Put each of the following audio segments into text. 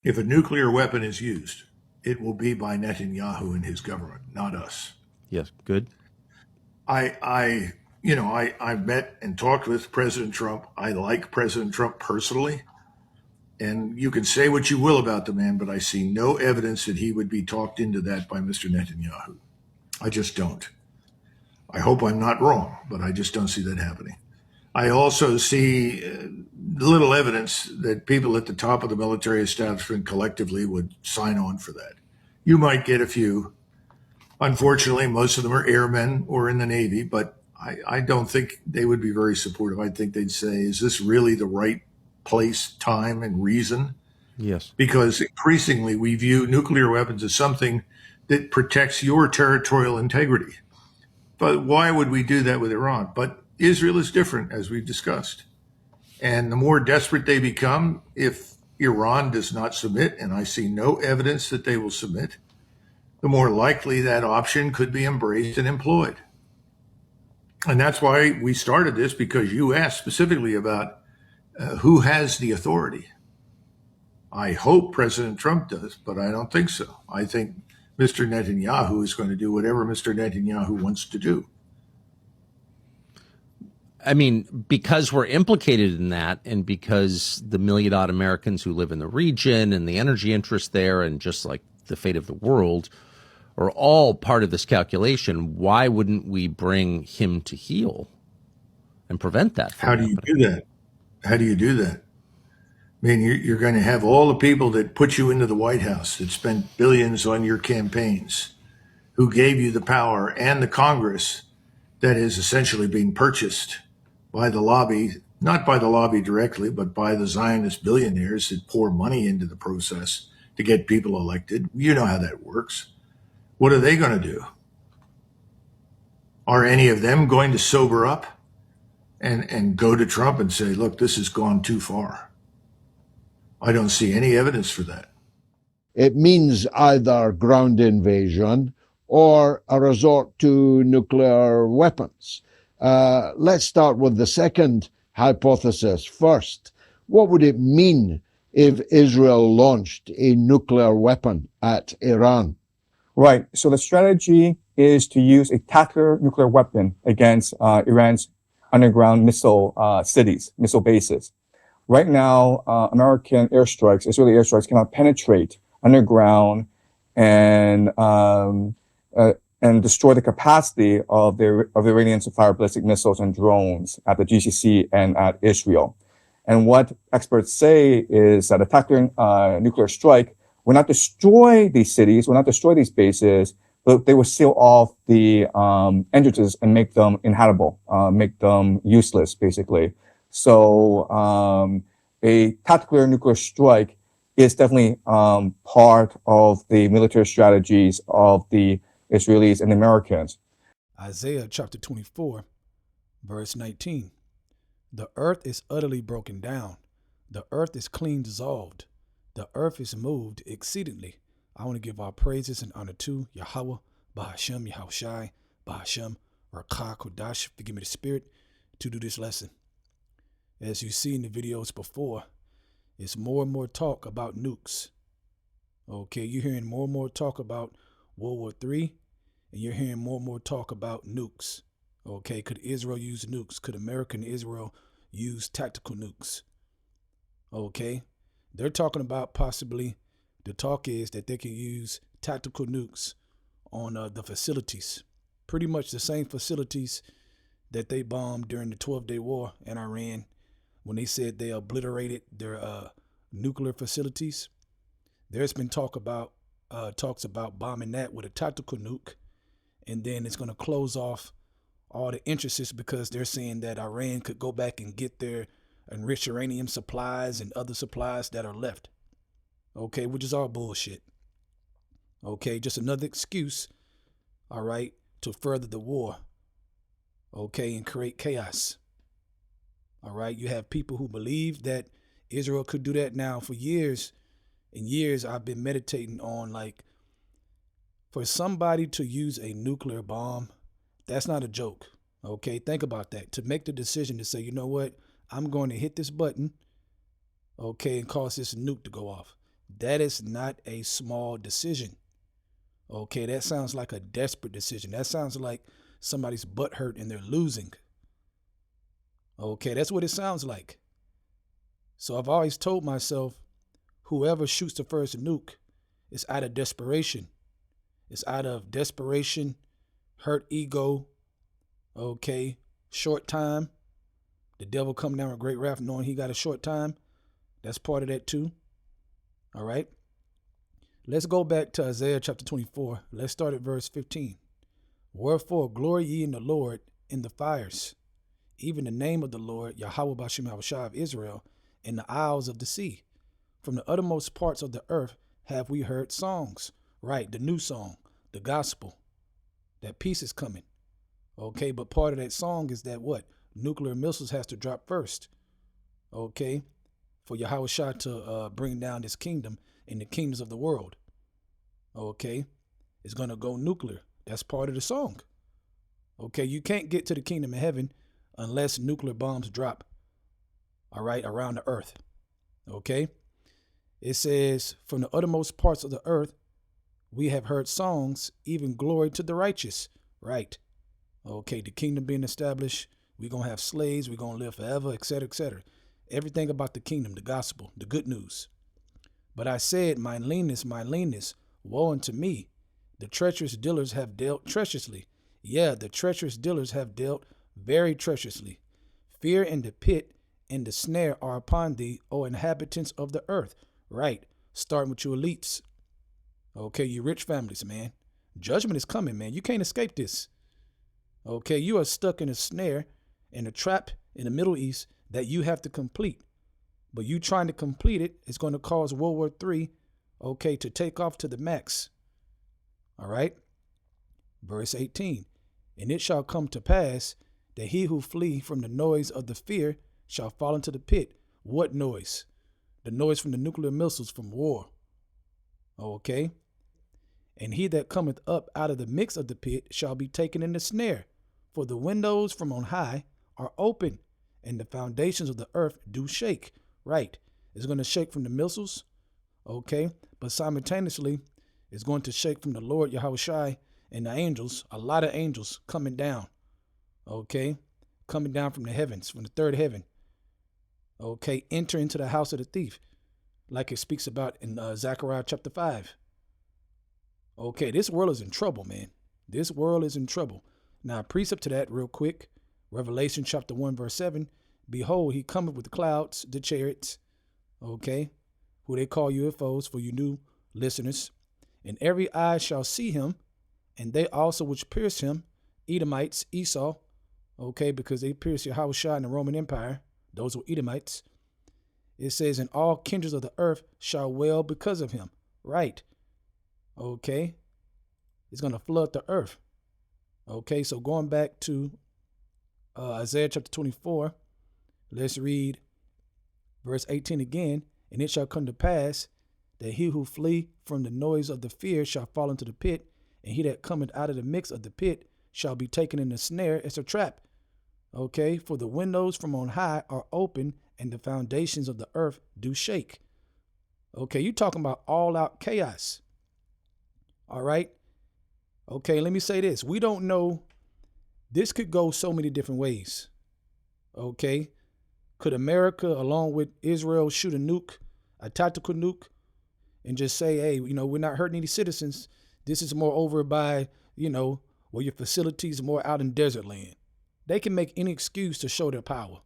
If a nuclear weapon is used, it will be by Netanyahu and his government, not us. Yes, good. I met and talked with President Trump. I like President Trump personally, and you can say what you will about the man, but I see no evidence that he would be talked into that by Mr. Netanyahu. I just don't. I hope I'm not wrong, but I just don't see that happening. I also see little evidence that people at the top of the military establishment collectively would sign on for that. You might get a few. Unfortunately, most of them are airmen or in the Navy, but I don't think they would be very supportive. I think they'd say, is this really the right place, time, and reason? Yes. Because increasingly we view nuclear weapons as something that protects your territorial integrity. But why would we do that with Iran? But Israel is different, as we've discussed. And the more desperate they become, if Iran does not submit, and I see no evidence that they will submit, the more likely that option could be embraced and employed. And that's why we started this, because you asked specifically about who has the authority. I hope President Trump does, but I don't think so. I think Mr. Netanyahu is going to do whatever Mr. Netanyahu wants to do. I mean, because we're implicated in that, and because the million-odd Americans who live in the region and the energy interest there, and just like the fate of the world, are all part of this calculation, why wouldn't we bring him to heel and prevent that from How do you do that? How do you do that? I mean, you're going to have all the people that put you into the White House, that spent billions on your campaigns, who gave you the power, and the Congress that is essentially being purchased by the lobby, not by the lobby directly, but by the Zionist billionaires that pour money into the process to get people elected. You know how that works. What are they going to do? Are any of them going to sober up and go to Trump and say, look, this has gone too far? I don't see any evidence for that. It means either ground invasion or a resort to nuclear weapons. Let's start with the second hypothesis first. What would it mean if Israel launched a nuclear weapon at Iran? Right. So the strategy is to use a tactical nuclear weapon against Iran's underground missile cities, missile bases. Right now, American airstrikes, Israeli airstrikes, cannot penetrate underground and destroy the capacity of the Iranians to fire ballistic missiles and drones at the GCC and at Israel. And what experts say is that a tactical nuclear strike will not destroy these cities, will not destroy these bases, but they will seal off the entrances and make them inhabitable, make them useless, basically. So a tactical nuclear strike is definitely part of the military strategies of the Israelis and the Americans. Isaiah chapter 24, verse 19. The earth is utterly broken down. The earth is clean dissolved. The earth is moved exceedingly. I want to give our praises and honor to Yahweh, Bahashem, Yahushai, Bahashem, Rakah, Kodash, forgive me the spirit, to do this lesson. As you see in the videos before, it's more and more talk about nukes. Okay, you're hearing more and more talk about World War III, and you're hearing more and more talk about nukes. Okay, could Israel use nukes? Could America and Israel use tactical nukes? Okay, they're talking about possibly, the talk is that they can use tactical nukes on the facilities. Pretty much the same facilities that they bombed during the 12-day war in Iran, when they said they obliterated their nuclear facilities. There's been talks about bombing that with a tactical nuke, and then it's going to close off all the entrances, because they're saying that Iran could go back and get their enriched uranium supplies and other supplies that are left. Okay, which is all bullshit. Okay, just another excuse, all right, to further the war, okay, and create chaos. All right, you have people who believe that Israel could do that. Now, for years and years, I've been meditating on, like, for somebody to use a nuclear bomb, that's not a joke. Okay, think about that. To make the decision to say, you know what, I'm going to hit this button, okay, and cause this nuke to go off. That is not a small decision. Okay, that sounds like a desperate decision. That sounds like somebody's butt hurt and they're losing. Okay, that's what it sounds like. So I've always told myself, whoever shoots the first nuke is out of desperation. It's out of desperation, hurt ego, okay, short time. The devil come down with great wrath knowing he got a short time. That's part of that too. All right. Let's go back to Isaiah chapter 24. Let's start at verse 15. Wherefore glory ye in the Lord in the fires, even the name of the Lord, Yahweh Bashem Yahushua of Israel, in the isles of the sea. From the uttermost parts of the earth have we heard songs. Right, the new song, the gospel. That peace is coming. Okay, but part of that song is that what? Nuclear missiles has to drop first. Okay, for Yahushua to bring down this kingdom and the kingdoms of the world. Okay, it's going to go nuclear. That's part of the song. Okay, you can't get to the kingdom of heaven unless nuclear bombs drop. All right, around the earth. Okay, it says, from the uttermost parts of the earth, we have heard songs, even glory to the righteous. Right. Okay, the kingdom being established. We're going to have slaves. We're going to live forever, etc., etc. Everything about the kingdom, the gospel, the good news. But I said, my leanness, woe unto me. The treacherous dealers have dealt treacherously. Yeah, the treacherous dealers have dealt very treacherously. Fear and the pit and the snare are upon thee, O inhabitants of the earth. Right. Starting with you elites. Okay, you rich families, man. Judgment is coming, man. You can't escape this. Okay, you are stuck in a snare, in a trap in the Middle East that you have to complete. But you trying to complete it is going to cause World War III, okay, to take off to the max. All right. Verse 18. And it shall come to pass that he who flee from the noise of the fear shall fall into the pit. What noise? The noise from the nuclear missiles from war. Okay. And he that cometh up out of the midst of the pit shall be taken in the snare. For the windows from on high are open, and the foundations of the earth do shake. Right. It's going to shake from the missiles. Okay. But simultaneously, it's going to shake from the Lord Yahushua and the angels, a lot of angels coming down. Okay. Coming down from the heavens, from the third heaven. Okay. Enter into the house of the thief, like it speaks about in Zechariah chapter 5. Okay, this world is in trouble, man. This world is in trouble. Now, precept to that real quick. Revelation chapter 1, verse 7. Behold, he cometh with the clouds, the chariots, okay, who they call UFOs for you new listeners. And every eye shall see him, and they also which pierced him, Edomites, Esau, okay, because they pierced Yahushua in the Roman Empire. Those were Edomites. It says, and all kindreds of the earth shall wail because of him. Right. Okay. It's going to flood the earth. Okay. So going back to Isaiah chapter 24, let's read verse 18 again. And it shall come to pass that he who flee from the noise of the fear shall fall into the pit, and he that cometh out of the midst of the pit shall be taken in the snare. It's a trap. Okay. For the windows from on high are open, and the foundations of the earth do shake. Okay. You talking about all out chaos. All right. Okay, let me say this. We don't know. This could go so many different ways. Okay. Could America, along with Israel, shoot a nuke, a tactical nuke, and just say, hey, we're not hurting any citizens. This is more over by, where your facilities are more out in desert land. They can make any excuse to show their power.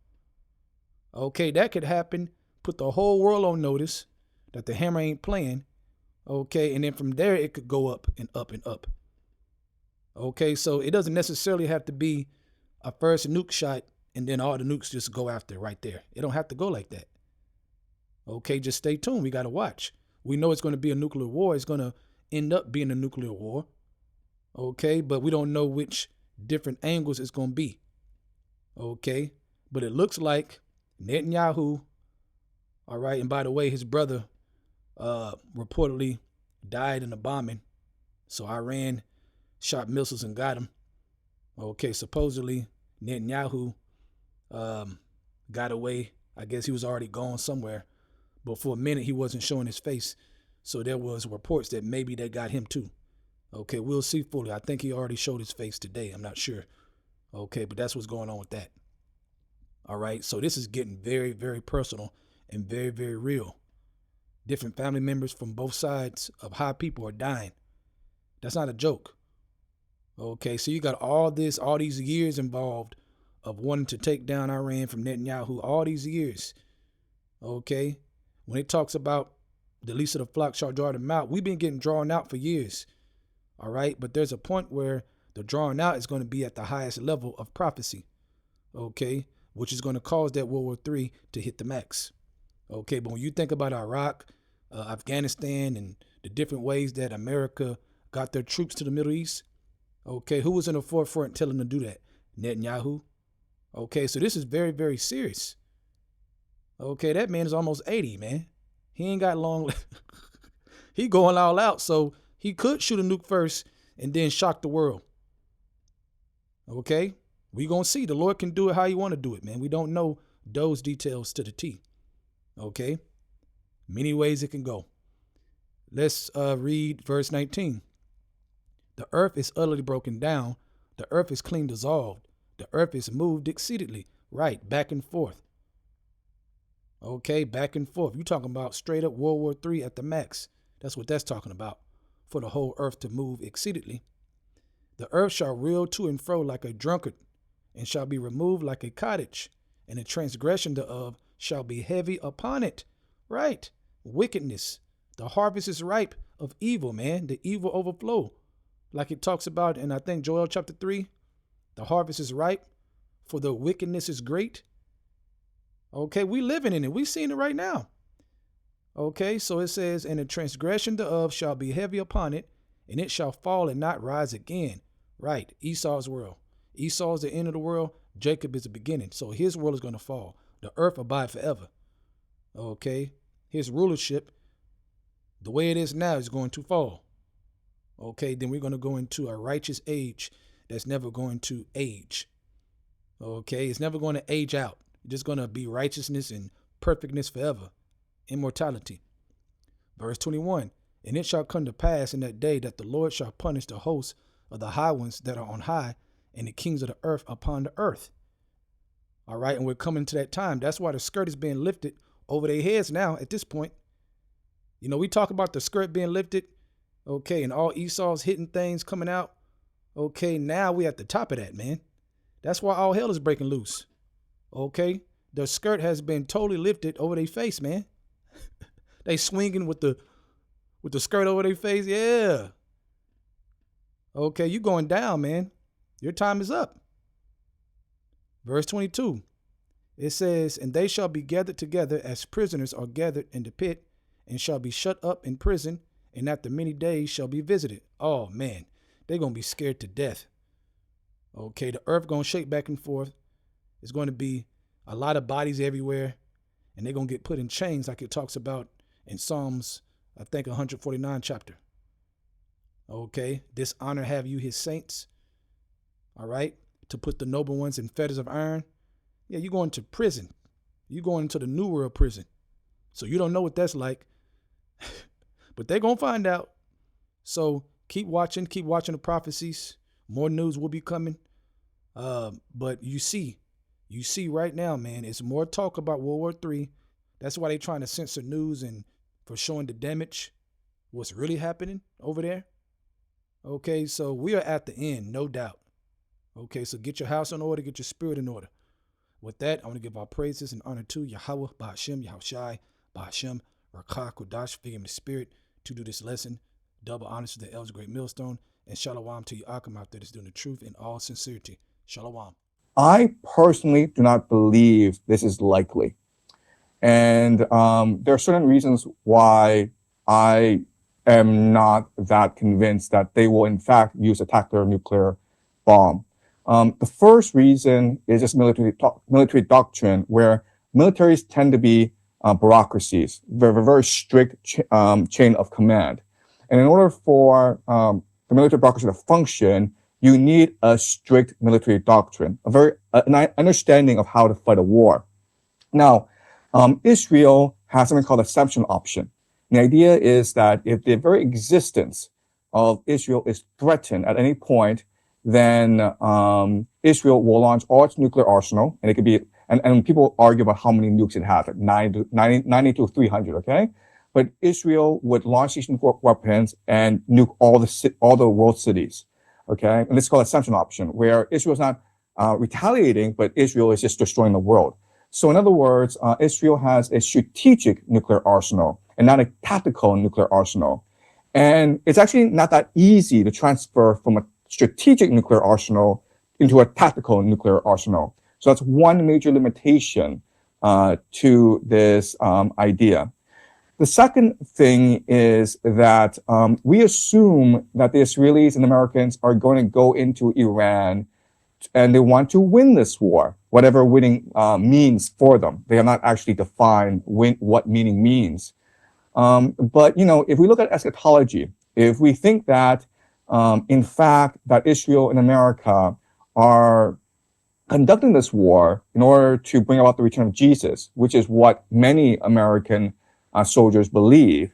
Okay, that could happen. Put the whole world on notice that the hammer ain't playing. Okay, and then from there, it could go up and up and up. Okay, so it doesn't necessarily have to be a first nuke shot and then all the nukes just go after right there. It don't have to go like that. Okay, just stay tuned. We got to watch. We know it's going to be a nuclear war. It's going to end up being a nuclear war. Okay, but we don't know which different angles it's going to be. Okay, but it looks like Netanyahu, all right, and by the way, his brother reportedly died in a bombing. So Iran shot missiles and got him. Okay, supposedly Netanyahu got away. I guess he was already gone somewhere. But for a minute, he wasn't showing his face. So there was reports that maybe they got him too. Okay, we'll see fully. I think he already showed his face today. I'm not sure. Okay, but that's what's going on with that. All right, so this is getting very, very personal and very, very real. Different family members from both sides of high people are dying. That's not a joke. Okay, so you got all these years involved of wanting to take down Iran from Netanyahu, all these years. Okay, when it talks about the least of the flock shall draw them out, we've been getting drawn out for years. All right, but there's a point where the drawing out is going to be at the highest level of prophecy. Okay, which is going to cause that World War III to hit the max. Okay, but when you think about Iraq, Afghanistan, and the different ways that America got their troops to the Middle East, okay, who was in the forefront telling them to do that? Netanyahu. Okay, so this is very, very serious. Okay, that man is almost 80, man. He ain't got long. He going all out, so he could shoot a nuke first and then shock the world. Okay, we gonna see. The Lord can do it how you want to do it, man. We don't know those details to the T. Okay, many ways it can go. Let's read verse 19. The earth is utterly broken down. The earth is clean dissolved. The earth is moved exceedingly. Right, back and forth. Okay, back and forth. You talking about straight up World War III at the max. That's what that's talking about. For the whole earth to move exceedingly. The earth shall reel to and fro like a drunkard, and shall be removed like a cottage, and the transgression thereof shall be heavy upon it. Right, wickedness. The harvest is ripe of evil, man. The evil overflow. Like it talks about in, I think, Joel chapter 3. The harvest is ripe, for the wickedness is great. Okay, we living in it. We seeing it right now. Okay, so it says, and the transgression thereof shall be heavy upon it, and it shall fall and not rise again. Right, Esau's world. Esau is the end of the world. Jacob is the beginning. So his world is going to fall. The earth abide forever. Okay, his rulership, the way it is now, is going to fall. Okay, then we're going to go into a righteous age that's never going to age. Okay, it's never going to age out. It's just going to be righteousness and perfectness forever. Immortality. Verse 21. And it shall come to pass in that day that the Lord shall punish the hosts of the high ones that are on high, and the kings of the earth upon the earth. All right, and we're coming to that time. That's why the skirt is being lifted over their heads now at this point. You know, we talk about the skirt being lifted, okay, and all Esau's hitting things coming out. Okay, now we at the top of that, man. That's why all hell is breaking loose. Okay, the skirt has been totally lifted over their face, man. They swinging with the skirt over their face. Yeah. Okay, you going down, man. Your time is up. Verse 22. It says, and they shall be gathered together as prisoners are gathered in the pit, and shall be shut up in prison, and after many days shall be visited. Oh, man, they're going to be scared to death. Okay, the earth going to shake back and forth. It's going to be a lot of bodies everywhere, and they're going to get put in chains like it talks about in Psalms, I think 149 chapter. Okay, dishonor have you his saints. All right, to put the noble ones in fetters of iron. Yeah, you're going to prison. You're going into the new world prison. So you don't know what that's like. But they're going to find out. So keep watching the prophecies. More news will be coming. But you see right now, man, it's more talk about World War III. That's why they're trying to censor news and for showing the damage, what's really happening over there. Okay, so we are at the end, no doubt. Okay, so get your house in order, get your spirit in order. With that, I want to give our praises and honor to Yahweh, Ba'ashem, Yahushai, Ba'ashem, Rakah, Kodash, figure in the spirit to do this lesson. Double honors to the elders, great millstone, and shalom to Yaakam out there that's doing the truth in all sincerity. Shalom. I personally do not believe this is likely. And there are certain reasons why I am not that convinced that they will, in fact, use a tactical nuclear bomb. The first reason is just military doctrine, where militaries tend to be bureaucracies, very strict chain of command. And in order for the military bureaucracy to function, you need a strict military doctrine, an understanding of how to fight a war. Now, Israel has something called a exemption option. And the idea is that if the very existence of Israel is threatened at any point, then Israel will launch all its nuclear arsenal, and it could be, and people argue about how many nukes it has, like 90 to 300, okay? But Israel would launch these nuclear weapons and nuke all the world cities, okay? And this is called assumption option, where Israel is not retaliating, but Israel is just destroying the world. So in other words, Israel has a strategic nuclear arsenal and not a tactical nuclear arsenal. And it's actually not that easy to transfer from a strategic nuclear arsenal into a tactical nuclear arsenal. So that's one major limitation to this idea. The second thing is that we assume that the Israelis and Americans are going to go into Iran and they want to win this war, whatever winning means for them. They have not actually defined what meaning means. But, you know, if we look at eschatology, if we think that, in fact, that Israel and America are conducting this war in order to bring about the return of Jesus, which is what many American soldiers believe,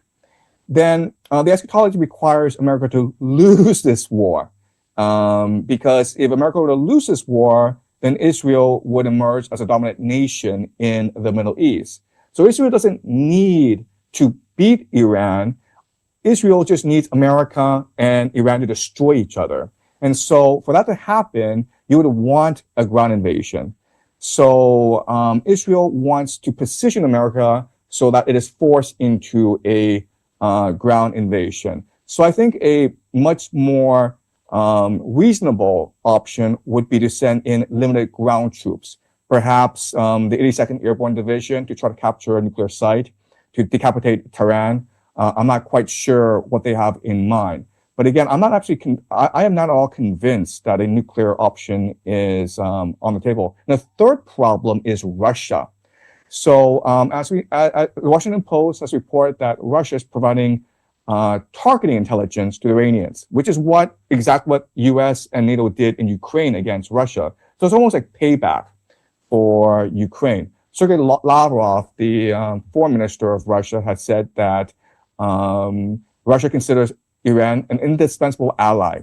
then the eschatology requires America to lose this war. Because if America were to lose this war, then Israel would emerge as a dominant nation in the Middle East. So Israel doesn't need to beat Iran. Israel just needs America and Iran to destroy each other. And so for that to happen, you would want a ground invasion. So Israel wants to position America so that it is forced into a ground invasion. So I think a much more reasonable option would be to send in limited ground troops, perhaps the 82nd Airborne Division to try to capture a nuclear site, to decapitate Tehran. I'm not quite sure what they have in mind. But again, I'm not actually, I am not at all convinced that a nuclear option is on the table. And the third problem is Russia. So the Washington Post has reported that Russia is providing targeting intelligence to the Iranians, which is exactly what US and NATO did in Ukraine against Russia. So it's almost like payback for Ukraine. Sergei Lavrov, the foreign minister of Russia, has said that Russia considers Iran an indispensable ally.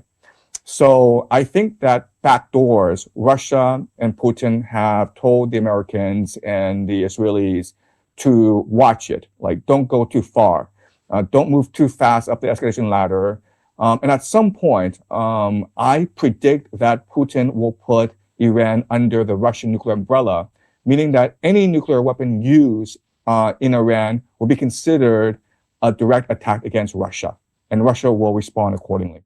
So I think that backdoors, Russia and Putin have told the Americans and the Israelis to watch it, like don't go too far. Don't move too fast up the escalation ladder. And at some point, I predict that Putin will put Iran under the Russian nuclear umbrella, meaning that any nuclear weapon used in Iran will be considered a direct attack against Russia, and Russia will respond accordingly.